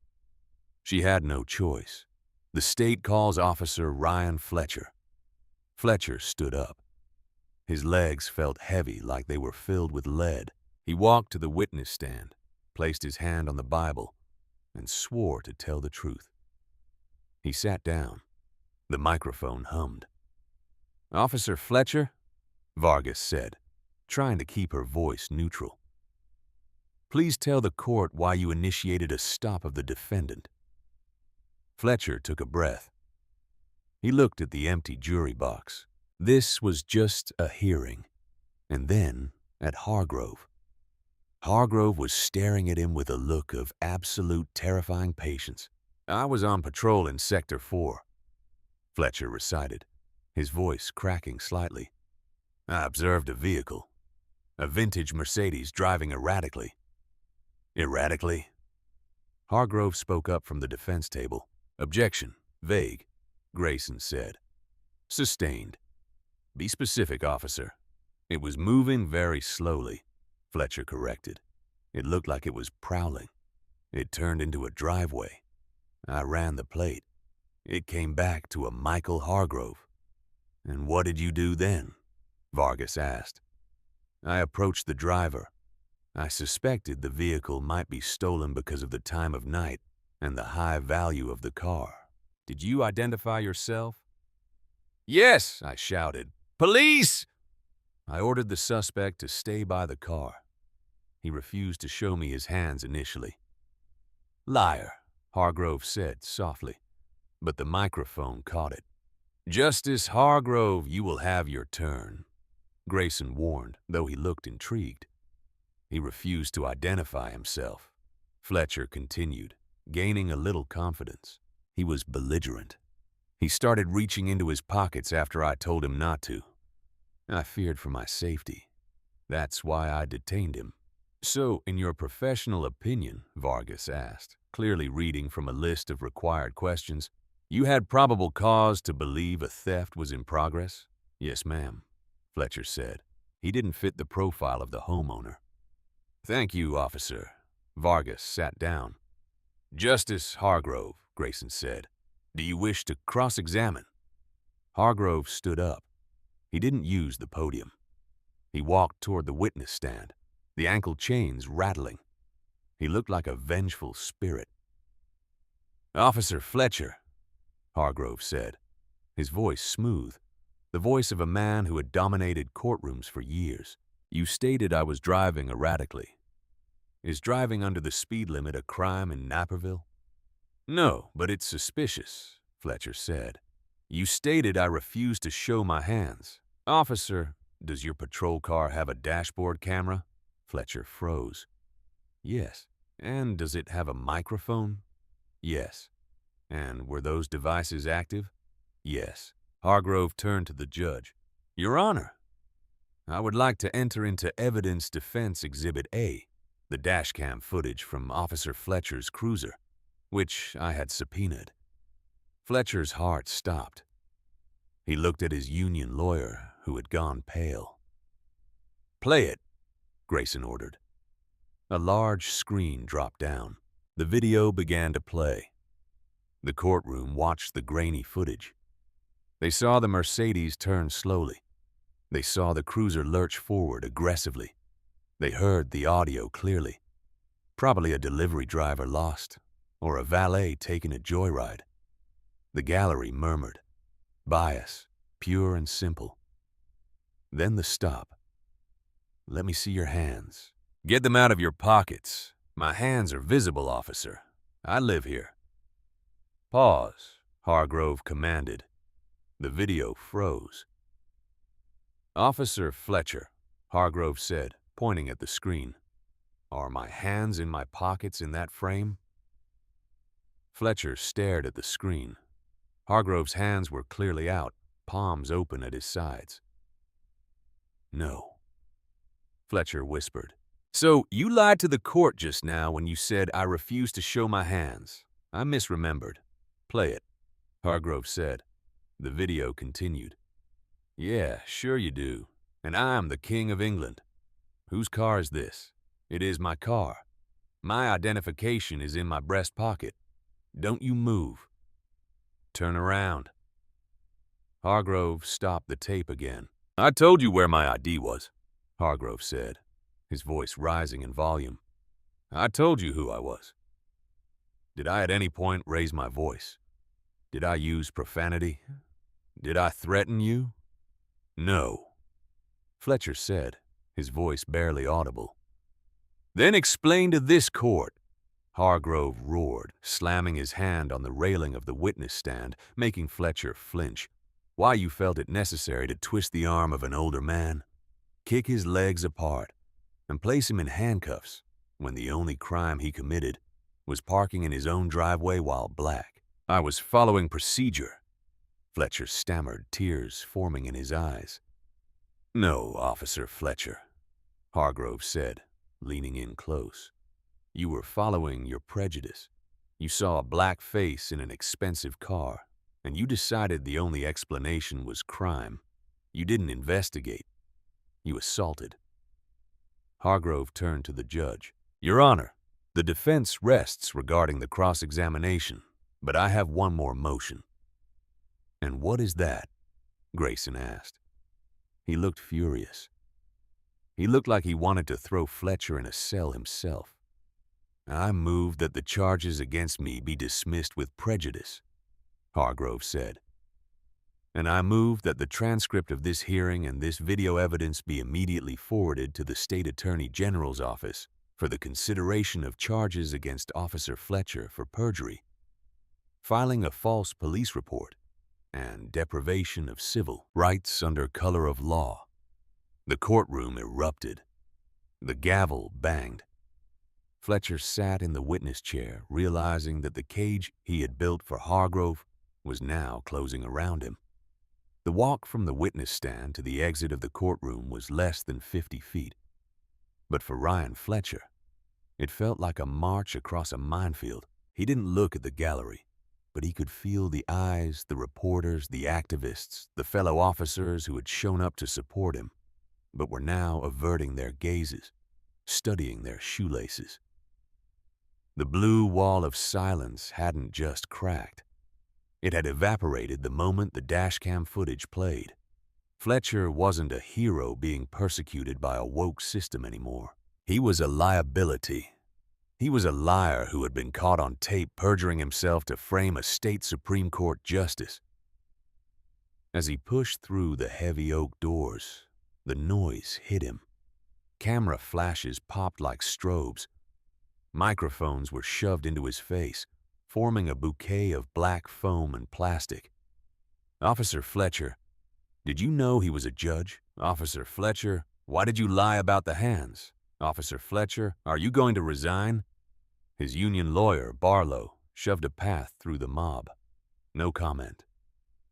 She had no choice. The state calls Officer Ryan Fletcher. Fletcher stood up. His legs felt heavy like they were filled with lead. He walked to the witness stand, placed his hand on the Bible, and swore to tell the truth. He sat down. The microphone hummed. "Officer Fletcher," Vargas said, trying to keep her voice neutral. "Please tell the court why you initiated a stop of the defendant." Fletcher took a breath. He looked at the empty jury box. This was just a hearing. And then at Hargrove. Hargrove was staring at him with a look of absolute terrifying patience. "I was on patrol in Sector 4, Fletcher recited, his voice cracking slightly. "I observed a vehicle, a vintage Mercedes driving erratically." "Erratically?" Hargrove spoke up from the defense table. "Objection. Vague," Grayson said. "Sustained. Be specific, officer." "It was moving very slowly," Fletcher corrected. "It looked like it was prowling. It turned into a driveway. I ran the plate. It came back to a Michael Hargrove." "And what did you do then?" Vargas asked. "I approached the driver. I suspected the vehicle might be stolen because of the time of night and the high value of the car." "Did you identify yourself?" "Yes," I shouted. "Police!" I ordered the suspect to stay by the car. He refused to show me his hands initially. "Liar," Hargrove said softly, but the microphone caught it. "Justice Hargrove, you will have your turn," Grayson warned, though he looked intrigued. He refused to identify himself. Fletcher continued, gaining a little confidence. He was belligerent. He started reaching into his pockets after I told him not to. I feared for my safety. That's why I detained him. "So, in your professional opinion," Vargas asked, clearly reading from a list of required questions, "you had probable cause to believe a theft was in progress?" "Yes, ma'am," Fletcher said. He didn't fit the profile of the homeowner. "Thank you, officer." Vargas sat down. "Justice Hargrove," Grayson said, "do you wish to cross-examine?" Hargrove stood up. He didn't use the podium. He walked toward the witness stand, the ankle chains rattling. He looked like a vengeful spirit. "Officer Fletcher," Hargrove said, his voice smooth, the voice of a man who had dominated courtrooms for years. "You stated I was driving erratically. Is driving under the speed limit a crime in Naperville?" "No, but it's suspicious," Fletcher said. "You stated I refused to show my hands. Officer, does your patrol car have a dashboard camera?" Fletcher froze. "Yes." "And does it have a microphone?" "Yes." "And were those devices active?" "Yes." Hargrove turned to the judge. "Your Honor, I would like to enter into Evidence Defense Exhibit A, the dashcam footage from Officer Fletcher's cruiser, which I had subpoenaed." Fletcher's heart stopped. He looked at his union lawyer, who had gone pale. "Play it," Grayson ordered. A large screen dropped down. The video began to play. The courtroom watched the grainy footage. They saw the Mercedes turn slowly. They saw the cruiser lurch forward aggressively. They heard the audio clearly. Probably a delivery driver lost, or a valet taking a joyride. The gallery murmured. Bias, pure and simple. Then the stop. "Let me see your hands." "Get them out of your pockets. My hands are visible, officer. I live here." "Pause," Hargrove commanded. The video froze. "Officer Fletcher," Hargrove said, pointing at the screen. "Are my hands in my pockets in that frame?" Fletcher stared at the screen. Hargrove's hands were clearly out, palms open at his sides. "No," Fletcher whispered. "So you lied to the court just now when you said I refused to show my hands. I misremembered. Play it," Hargrove said. The video continued. "Yeah, sure you do. And I'm the King of England. Whose car is this? It is my car. My identification is in my breast pocket. Don't you move. Turn around." Hargrove stopped the tape again. "I told you where my ID was," Hargrove said, his voice rising in volume. "I told you who I was." Did I at any point raise my voice? Did I use profanity? Did I threaten you? No, Fletcher said, his voice barely audible. Then explain to this court, Hargrove roared, slamming his hand on the railing of the witness stand, making Fletcher flinch. Why you felt it necessary to twist the arm of an older man, kick his legs apart, and place him in handcuffs when the only crime he committed was parking in his own driveway while black. I was following procedure, Fletcher stammered, tears forming in his eyes. No, Officer Fletcher, Hargrove said, leaning in close. You were following your prejudice. You saw a black face in an expensive car, and you decided the only explanation was crime. You didn't investigate. You assaulted. Hargrove turned to the judge. Your Honor, the defense rests regarding the cross-examination, but I have one more motion. And what is that? Grayson asked. He looked furious. He looked like he wanted to throw Fletcher in a cell himself. I move that the charges against me be dismissed with prejudice, Hargrove said. And I move that the transcript of this hearing and this video evidence be immediately forwarded to the State Attorney General's office for the consideration of charges against Officer Fletcher for perjury, filing a false police report, and deprivation of civil rights under color of law. The courtroom erupted. The gavel banged. Fletcher sat in the witness chair, realizing that the cage he had built for Hargrove was now closing around him. The walk from the witness stand to the exit of the courtroom was less than 50 feet. But for Ryan Fletcher, it felt like a march across a minefield. He didn't look at the gallery, but he could feel the eyes, the reporters, the activists, the fellow officers who had shown up to support him, but were now averting their gazes, studying their shoelaces. The blue wall of silence hadn't just cracked. It had evaporated the moment the dashcam footage played. Fletcher wasn't a hero being persecuted by a woke system anymore. He was a liability. He was a liar who had been caught on tape perjuring himself to frame a state Supreme Court justice. As he pushed through the heavy oak doors, the noise hit him. Camera flashes popped like strobes. Microphones were shoved into his face, forming a bouquet of black foam and plastic. Officer Fletcher, did you know he was a judge? Officer Fletcher, why did you lie about the hands? Officer Fletcher, are you going to resign? His union lawyer, Barlow, shoved a path through the mob. No comment.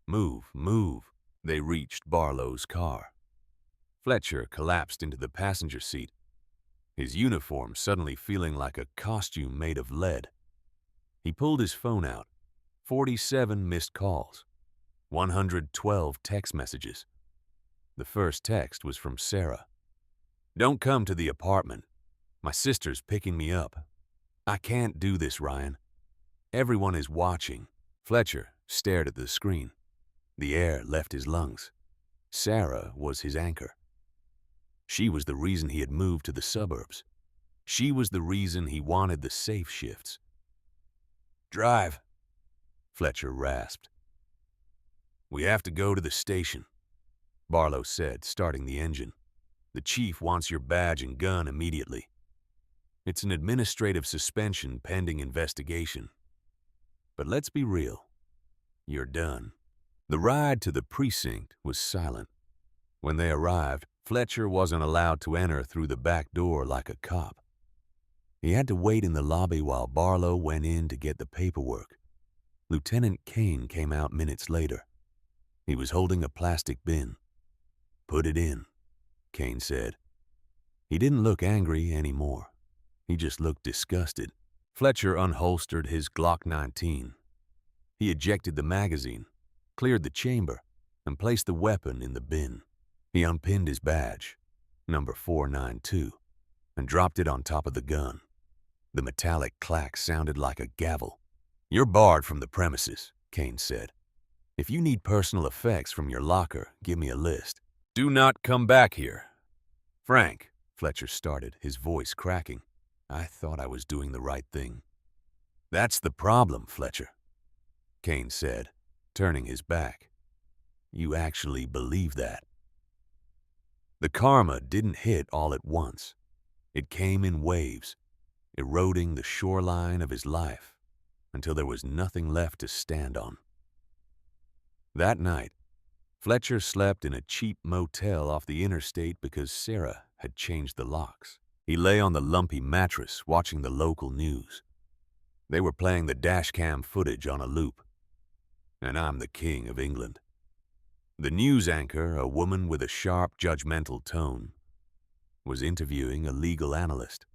Move, move. They reached Barlow's car. Fletcher collapsed into the passenger seat, his uniform suddenly feeling like a costume made of lead. He pulled his phone out. 47 missed calls. 112 text messages. The first text was from Sarah. Don't come to the apartment. My sister's picking me up. I can't do this, Ryan. Everyone is watching. Fletcher stared at the screen. The air left his lungs. Sarah was his anchor. She was the reason he had moved to the suburbs. She was the reason he wanted the safe shifts. Drive, Fletcher rasped. We have to go to the station, Barlow said, starting the engine. The chief wants your badge and gun immediately. It's an administrative suspension pending investigation. But let's be real. You're done. The ride to the precinct was silent. When they arrived, Fletcher wasn't allowed to enter through the back door like a cop. He had to wait in the lobby while Barlow went in to get the paperwork. Lieutenant Kane came out minutes later. He was holding a plastic bin. Put it in, Kane said. He didn't look angry anymore. He just looked disgusted. Fletcher unholstered his Glock 19. He ejected the magazine, cleared the chamber, and placed the weapon in the bin. He unpinned his badge, number 492, and dropped it on top of the gun. The metallic clack sounded like a gavel. You're barred from the premises, Kane said. If you need personal effects from your locker, give me a list. Do not come back here. Frank, Fletcher started, his voice cracking. I thought I was doing the right thing. That's the problem, Fletcher, Kane said, turning his back. You actually believe that. The karma didn't hit all at once. It came in waves, eroding the shoreline of his life until there was nothing left to stand on. That night, Fletcher slept in a cheap motel off the interstate because Sarah had changed the locks. He lay on the lumpy mattress watching the local news. They were playing the dashcam footage on a loop. And I'm the king of England. The news anchor, a woman with a sharp, judgmental tone, was interviewing a legal analyst.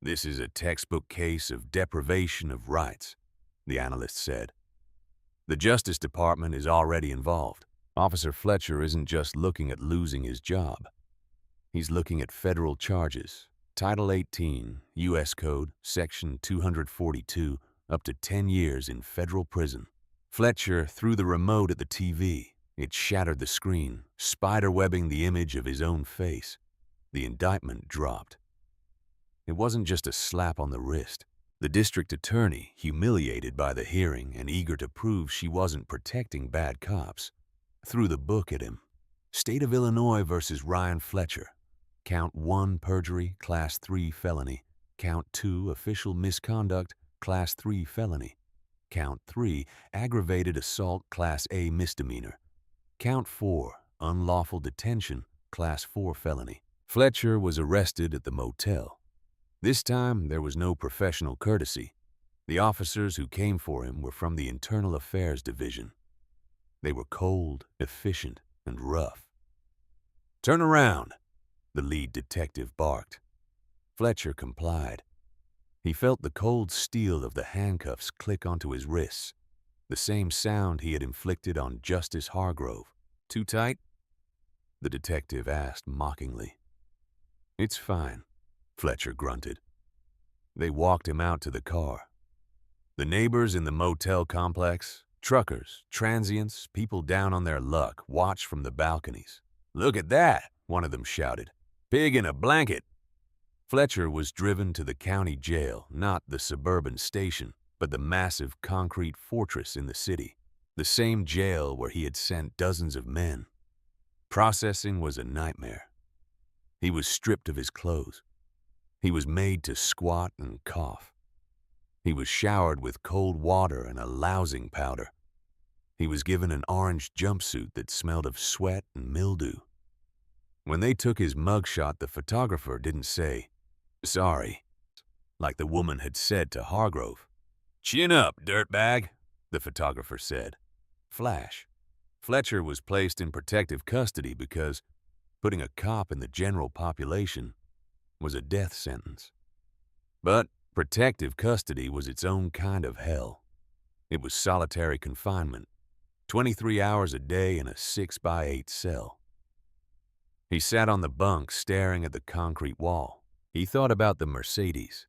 This is a textbook case of deprivation of rights, the analyst said. The Justice Department is already involved. Officer Fletcher isn't just looking at losing his job. He's looking at federal charges, Title 18, U.S. Code, Section 242, up to 10 years in federal prison. Fletcher threw the remote at the TV. It shattered the screen, spiderwebbing the image of his own face. The indictment dropped. It wasn't just a slap on the wrist. The district attorney, humiliated by the hearing and eager to prove she wasn't protecting bad cops, threw the book at him. State of Illinois versus Ryan Fletcher. Count 1, perjury, Class 3 felony. Count 2, official misconduct, Class 3 felony. Count 3, aggravated assault, Class A misdemeanor. Count 4, unlawful detention, Class 4 felony. Fletcher was arrested at the motel. This time, there was no professional courtesy. The officers who came for him were from the Internal Affairs Division. They were cold, efficient, and rough. "Turn around," the lead detective barked. Fletcher complied. He felt the cold steel of the handcuffs click onto his wrists, the same sound he had inflicted on Justice Hargrove. "Too tight?" the detective asked mockingly. "It's fine," Fletcher grunted. They walked him out to the car. The neighbors in the motel complex, truckers, transients, people down on their luck, watched from the balconies. "Look at that," one of them shouted. "Pig in a blanket." Fletcher was driven to the county jail, not the suburban station, but the massive concrete fortress in the city, the same jail where he had sent dozens of men. Processing was a nightmare. He was stripped of his clothes. He was made to squat and cough. He was showered with cold water and a lousing powder. He was given an orange jumpsuit that smelled of sweat and mildew. When they took his mugshot, the photographer didn't say, "Sorry," like the woman had said to Hargrove. "Chin up, dirtbag," the photographer said. Flash. Fletcher was placed in protective custody because putting a cop in the general population was a death sentence. But protective custody was its own kind of hell. It was solitary confinement, 23 hours a day in a 6x8 cell. He sat on the bunk staring at the concrete wall. He thought about the Mercedes.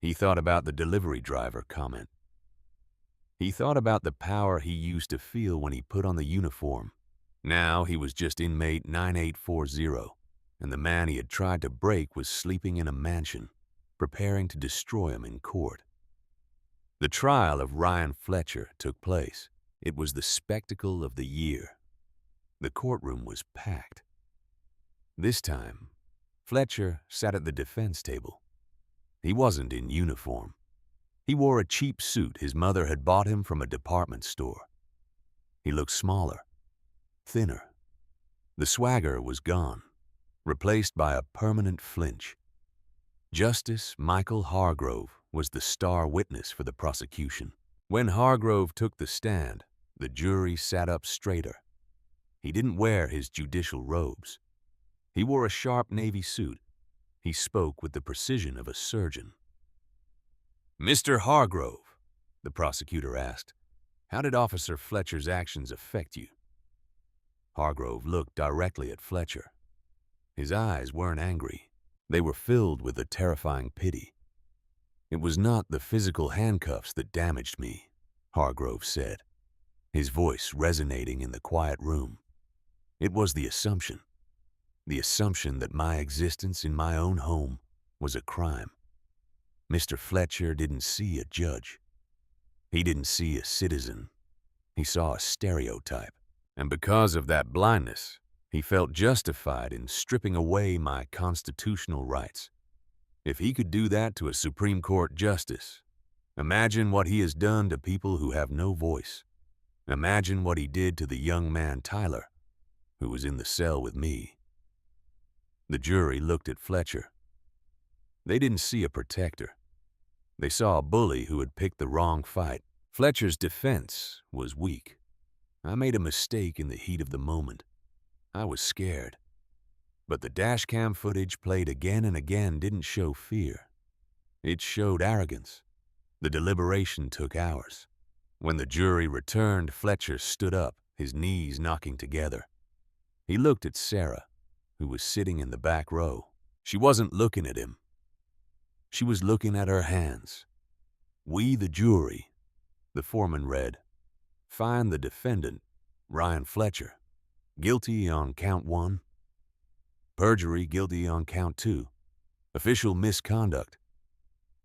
He thought about the delivery driver comment. He thought about the power he used to feel when he put on the uniform. Now he was just inmate 9840, and the man he had tried to break was sleeping in a mansion, preparing to destroy him in court. The trial of Ryan Fletcher took place. It was the spectacle of the year. The courtroom was packed. This time, Fletcher sat at the defense table. He wasn't in uniform. He wore a cheap suit his mother had bought him from a department store. He looked smaller, thinner. The swagger was gone, replaced by a permanent flinch. Justice Michael Hargrove was the star witness for the prosecution. When Hargrove took the stand, the jury sat up straighter. He didn't wear his judicial robes. He wore a sharp navy suit. He spoke with the precision of a surgeon. "Mr. Hargrove," the prosecutor asked, "how did Officer Fletcher's actions affect you?" Hargrove looked directly at Fletcher. His eyes weren't angry. They were filled with a terrifying pity. "It was not the physical handcuffs that damaged me," Hargrove said, his voice resonating in the quiet room. "It was the assumption that my existence in my own home was a crime. Mr. Fletcher didn't see a judge. He didn't see a citizen. He saw a stereotype. And because of that blindness, he felt justified in stripping away my constitutional rights. If he could do that to a Supreme Court justice, imagine what he has done to people who have no voice. Imagine what he did to the young man Tyler, who was in the cell with me. The jury looked at Fletcher. They didn't see a protector. They saw a bully who had picked the wrong fight. Fletcher's defense was weak. I made a mistake in the heat of the moment. I was scared. But the dashcam footage played again and again didn't show fear. It showed arrogance. The deliberation took hours. When the jury returned, Fletcher stood up, his knees knocking together. He looked at Sarah, who was sitting in the back row. She wasn't looking at him. She was looking at her hands. "We, the jury," the foreman read, "find the defendant, Ryan Fletcher, guilty on count 1, perjury guilty on count 2, official misconduct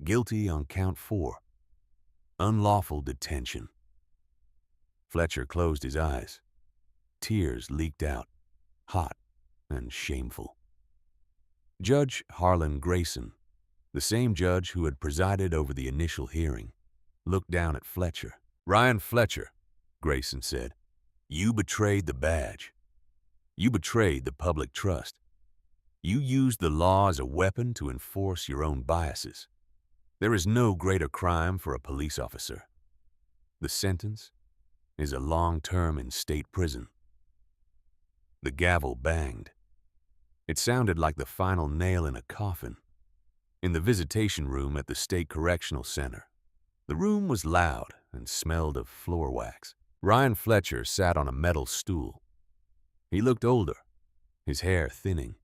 guilty on count 4, unlawful detention." Fletcher closed his eyes. Tears leaked out, hot and shameful. Judge Harlan Grayson, the same judge who had presided over the initial hearing, looked down at Fletcher. "Ryan Fletcher," Grayson said, "you betrayed the badge. You betrayed the public trust. You used the law as a weapon to enforce your own biases. There is no greater crime for a police officer. The sentence is a long term in state prison." The gavel banged. It sounded like the final nail in a coffin. In the visitation room at the State Correctional Center, the room was loud and smelled of floor wax. Ryan Fletcher sat on a metal stool. He looked older, his hair thinning.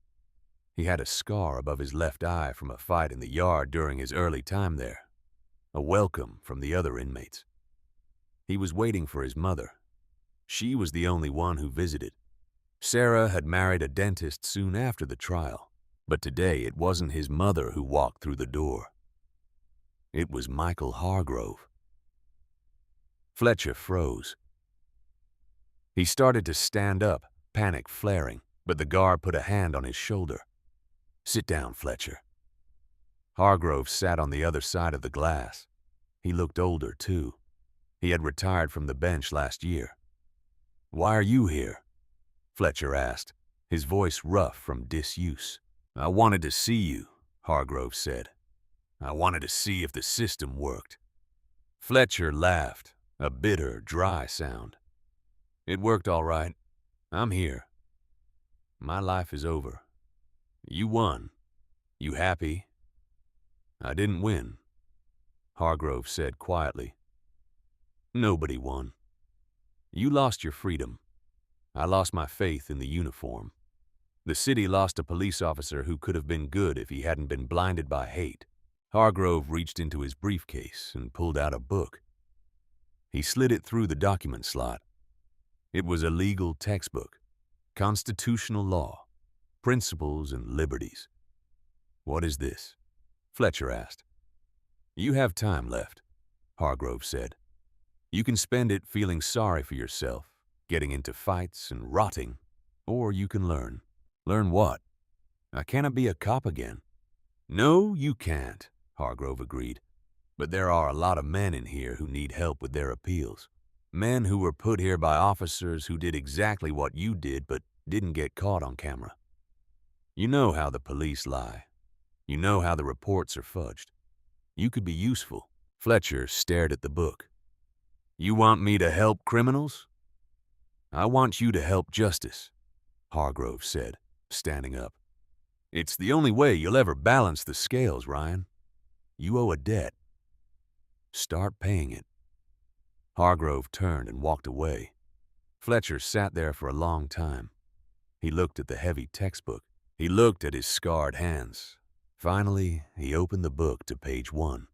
He had a scar above his left eye from a fight in the yard during his early time there, a welcome from the other inmates. He was waiting for his mother. She was the only one who visited. Sarah had married a dentist soon after the trial, but today it wasn't his mother who walked through the door. It was Michael Hargrove. Fletcher froze. He started to stand up, panic flaring, but the guard put a hand on his shoulder. "Sit down, Fletcher." Hargrove sat on the other side of the glass. He looked older, too. He had retired from the bench last year. "Why are you here?" Fletcher asked, his voice rough from disuse. "I wanted to see you," Hargrove said. "I wanted to see if the system worked." Fletcher laughed, a bitter, dry sound. "It worked all right. I'm here. My life is over. You won. You happy?" "I didn't win," Hargrove said quietly. "Nobody won. You lost your freedom. I lost my faith in the uniform. The city lost a police officer who could have been good if he hadn't been blinded by hate." Hargrove reached into his briefcase and pulled out a book. He slid it through the document slot. It was a legal textbook, constitutional law, principles and liberties. "What is this?" Fletcher asked. "You have time left," Hargrove said. "You can spend it feeling sorry for yourself, getting into fights and rotting, or you can learn." "Learn what? I cannot be a cop again." "No, you can't," Hargrove agreed. "But there are a lot of men in here who need help with their appeals. Men who were put here by officers who did exactly what you did but didn't get caught on camera. You know how the police lie. You know how the reports are fudged. You could be useful." Fletcher stared at the book. "You want me to help criminals?" "I want you to help justice," Hargrove said, standing up. "It's the only way you'll ever balance the scales, Ryan. You owe a debt. Start paying it." Hargrove turned and walked away. Fletcher sat there for a long time. He looked at the heavy textbook. He looked at his scarred hands. Finally, he opened the book to page 1.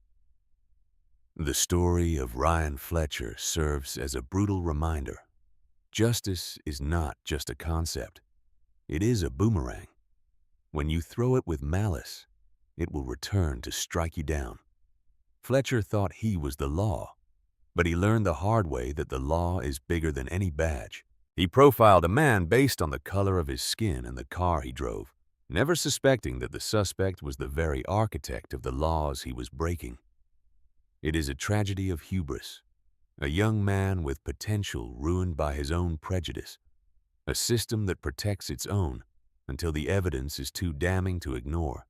The story of Ryan Fletcher serves as a brutal reminder. Justice is not just a concept. It is a boomerang. When you throw it with malice, it will return to strike you down. Fletcher thought he was the law, but he learned the hard way that the law is bigger than any badge. He profiled a man based on the color of his skin and the car he drove, never suspecting that the suspect was the very architect of the laws he was breaking. It is a tragedy of hubris, a young man with potential ruined by his own prejudice, a system that protects its own until the evidence is too damning to ignore,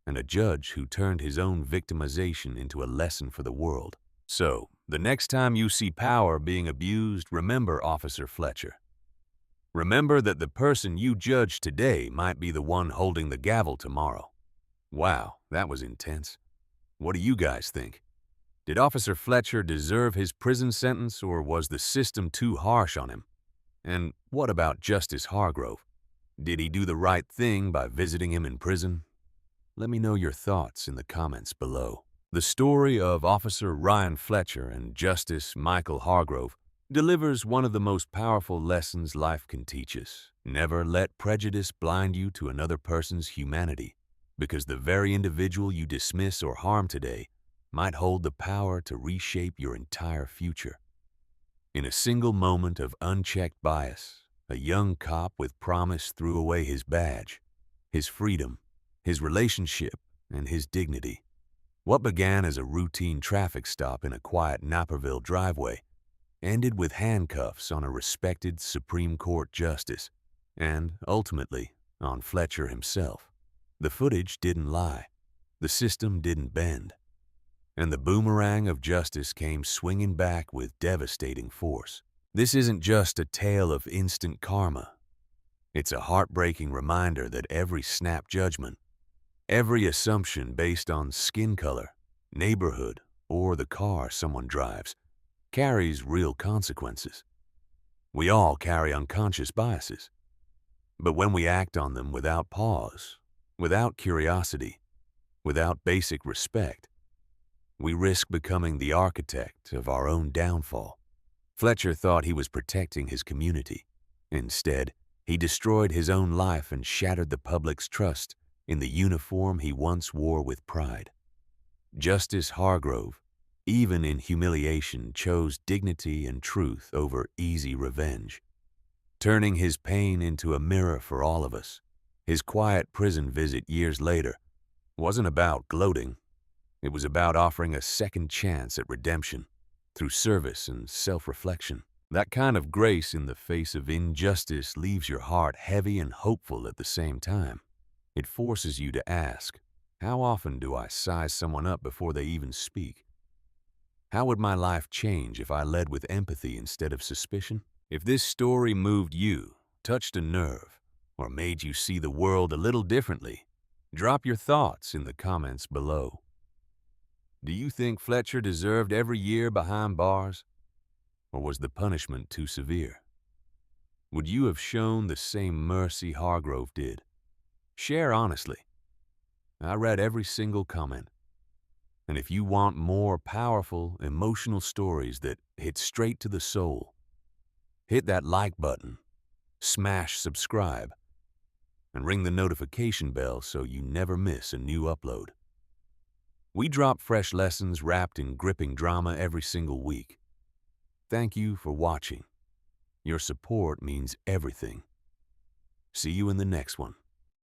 and a judge who turned his own victimization into a lesson for the world. So, the next time you see power being abused, remember Officer Fletcher. Remember that the person you judge today might be the one holding the gavel tomorrow. Wow, that was intense. What do you guys think? Did Officer Fletcher deserve his prison sentence, or was the system too harsh on him? And what about Justice Hargrove? Did he do the right thing by visiting him in prison? Let me know your thoughts in the comments below. The story of Officer Ryan Fletcher and Justice Michael Hargrove delivers one of the most powerful lessons life can teach us. Never let prejudice blind you to another person's humanity, because the very individual you dismiss or harm today might hold the power to reshape your entire future. In a single moment of unchecked bias, a young cop with promise threw away his badge, his freedom, his relationship, and his dignity. What began as a routine traffic stop in a quiet Naperville driveway ended with handcuffs on a respected Supreme Court justice, and, ultimately, on Fletcher himself. The footage didn't lie. The system didn't bend. And the boomerang of justice came swinging back with devastating force. This isn't just a tale of instant karma. It's a heartbreaking reminder that every snap judgment, every assumption based on skin color, neighborhood, or the car someone drives, carries real consequences. We all carry unconscious biases. But when we act on them without pause, without curiosity, without basic respect, we risk becoming the architect of our own downfall. Fletcher thought he was protecting his community. Instead, he destroyed his own life and shattered the public's trust in the uniform he once wore with pride. Justice Hargrove, even in humiliation, chose dignity and truth over easy revenge. Turning his pain into a mirror for all of us, his quiet prison visit years later wasn't about gloating. It was about offering a second chance at redemption through service and self-reflection. That kind of grace in the face of injustice leaves your heart heavy and hopeful at the same time. It forces you to ask, how often do I size someone up before they even speak? How would my life change if I led with empathy instead of suspicion? If this story moved you, touched a nerve, or made you see the world a little differently, drop your thoughts in the comments below. Do you think Fletcher deserved every year behind bars? Or was the punishment too severe? Would you have shown the same mercy Hargrove did? Share honestly. I read every single comment. And if you want more powerful, emotional stories that hit straight to the soul, hit that like button, smash subscribe, and ring the notification bell so you never miss a new upload. We drop fresh lessons wrapped in gripping drama every single week. Thank you for watching. Your support means everything. See you in the next one.